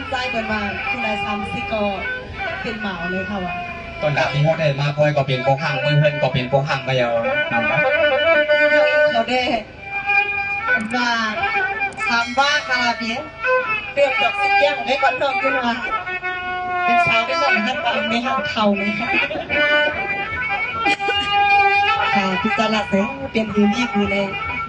ใจเปิดมาคุณนายซ้ำซิก็เป็นหมาเลยค่ะวะต้นดาบที่เขาได้มาคอยก็เป็นโปงหังเพื่อนก็เป็นโปงหังมาเยอะนะครับเราได้มาซ้ำว่าคาราเบียเตรียมดอกสีแก้วไว้ก่อนนอนขึ้นมาเป็นเช้าได้ก่อนท่านตามในห้างเทาเลยค่ะพิจารณาเสร็จเป็นยืนนี่คือใน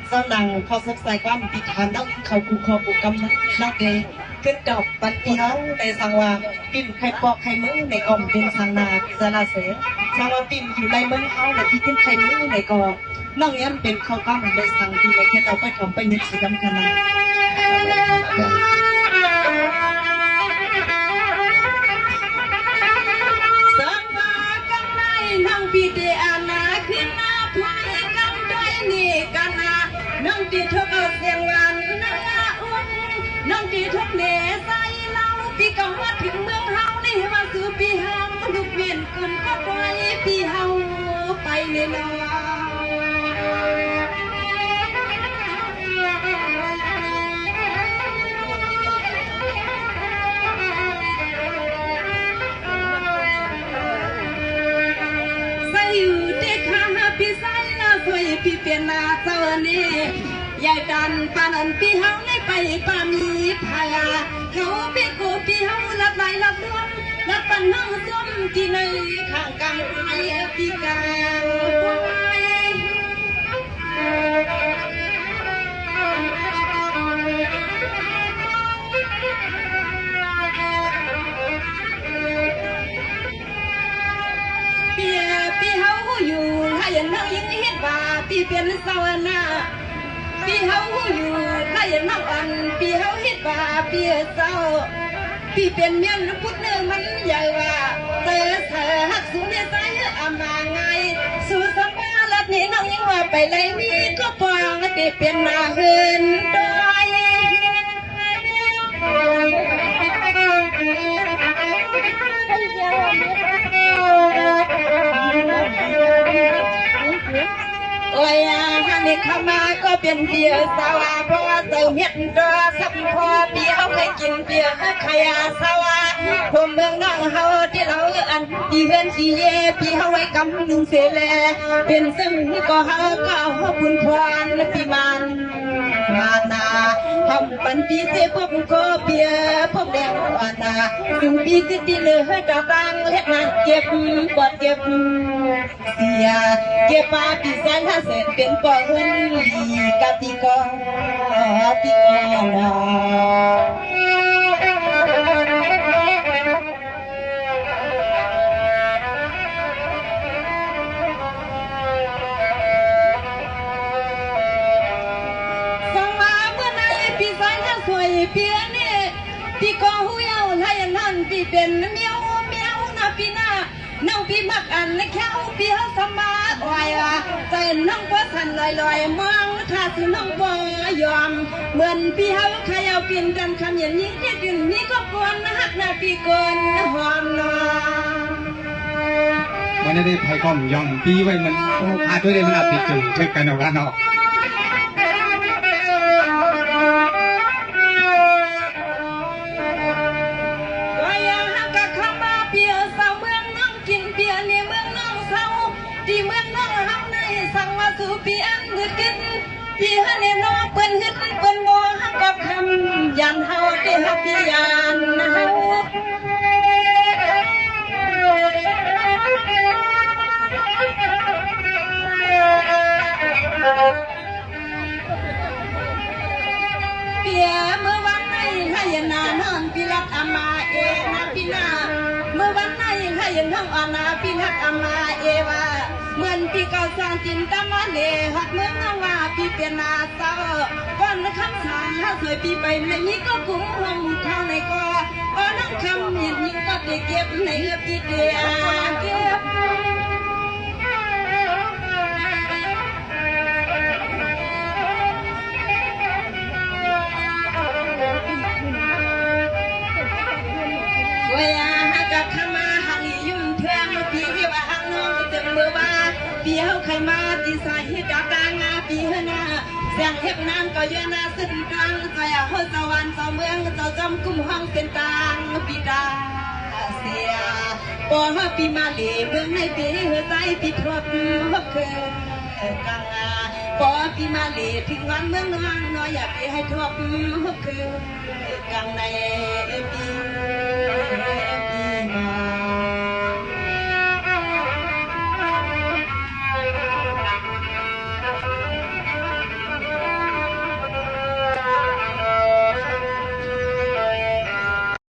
เจ้าดังเขาซับไซความปิดทานต้องเขาคูคอปูกำนักเดย์ขึ้นดอกปันปีน้องในสังวาปิ่นไข่ปอกไข่มึงในกล่อมเป็นสังนาพิจารณาเสร็จสังวาปิ่นอยู่ในมึงเขาในที่ขึ้นไข่มึงในกอน้องยันเป็นเขาก้ามในสังที่ในแค่เราไปทำไปนึกสีดำขนาดน้องปีเดอานาขึ้นมาพายกันด้วยนี่กันนะน้องตีทุกเสียงวันนาอุ่นน้องตีทุกเนใส่เล่าปีก็มาถึงเมืองเฮานี่มาสู่ปีเฮาลูกเวียนขึ้นก็ไปปีเฮาไปเลยนะพี่เปลี่ยนนาเจ้านี่ยายดันปานันพี่เฮาในไปปามีพายาเฮาพี่กูพี่เฮาลัดไหลลัดล้วนลัดปันเฮาส้มที่ในข้างกายไปพี่กางพี่เฮาอยู่ให้ยันเฮายังเห็นว่าพี่เป็นสาวนาพี่เฮาอยู่ให้ยันเฮาอันพี่เฮาเห็นว่าพี่เศร้าพี่เป็นเมียนพุทธเนื้อมันใหญ่ว่าเธอหักสูงในสายอามาไงสู่สมบัตินี่น้องยังว่าไปเลยนี่ก็ปองที่เป็นนาเฮินดอยโอ้ยฮันนี่เข้ามาก็เป็นเบียร์สาวเพราะว่าเติมเห็ดดอสับพอเบียร์เขาเคยกินเบียร์ขยาสาวผมเมืองน้องเฮาที่เราอันที่เฮือนที่เย่พี่เฮาไว้กำนึงเสียแลเป็นซึ่งก็เฮาก็เฮาบุญพรพี่มันมานาทำปันปีเสพผมก็เบียร์ผมแดงวานาซึ่งปีที่ที่เหลือดอกตังเล็กนะเก็บกอดเก็บเสียเก็บปาปีแสนถ้าเสร็จเป็นปอเงินกะติกอติกอนาสวยเพียนี่พี่ก็หูยาวให้นั่นพี่เป็นเมียวเมียวนะพี่นาน้องพี่มักอันในแค่พี่เขาสมาไหวว่าใจน้องก็สั่นลอยมองถ้าสิน้องบ่ยอมเหมือนพี่เขาขยาวกินกันคำอย่างนี้ที่กินนี่ก็กวนหักหน้าพี่กวนหอมนอวันนี้ได้ไพ่ก้อมยองปีไว้มันพาด้วยได้มันอาติดจุ่มเช็คกันเอากันเนาะที่เมืองน้องเฮาในสั่งมาสู่พี่อันฮึดกินพี่ฮันนี่น้องเปิ้นฮึดเปิ้นบ่ฮักกับคำยันเฮาที่ฮักพี่ยันเฮาเปียเมื่อวันไหนให้ยันนานอนพี่รักอามาเอนะพี่นาเมื่อวันไหนให้ยันทั้งอานาพี่รักอามาเอว่าเหมือนพี่เก่าสร้างจินตมาเลหักเมืองว่าพี่เป็นนาเศร้าก่อนคำสาสวยพี่ไปในนี้ก็คุ้มห้องเท่าในก็นั่งคำยินยิ่งก็ได้เก็บในเงือบพี่เดียเก็บเวลาหักกับขมาหันยุ่งเทืองพี่ว่าหังน้องจะเมื่อว่าพี่เขาใครมาที่ใส่ดอกตางาพี่เฮนาเสียงเทพน้ำก็เยอะนาสึ่งกลางใจเอาสวรรค์เจ้าเมืองเจ้าจำกุมห้องเป็นตา อปีมาลีเมืองในปีหัวใจปีทบคือกังปอปีมาลีถึงวันเมืองนางน้อยอยากให้ทบคือกังใน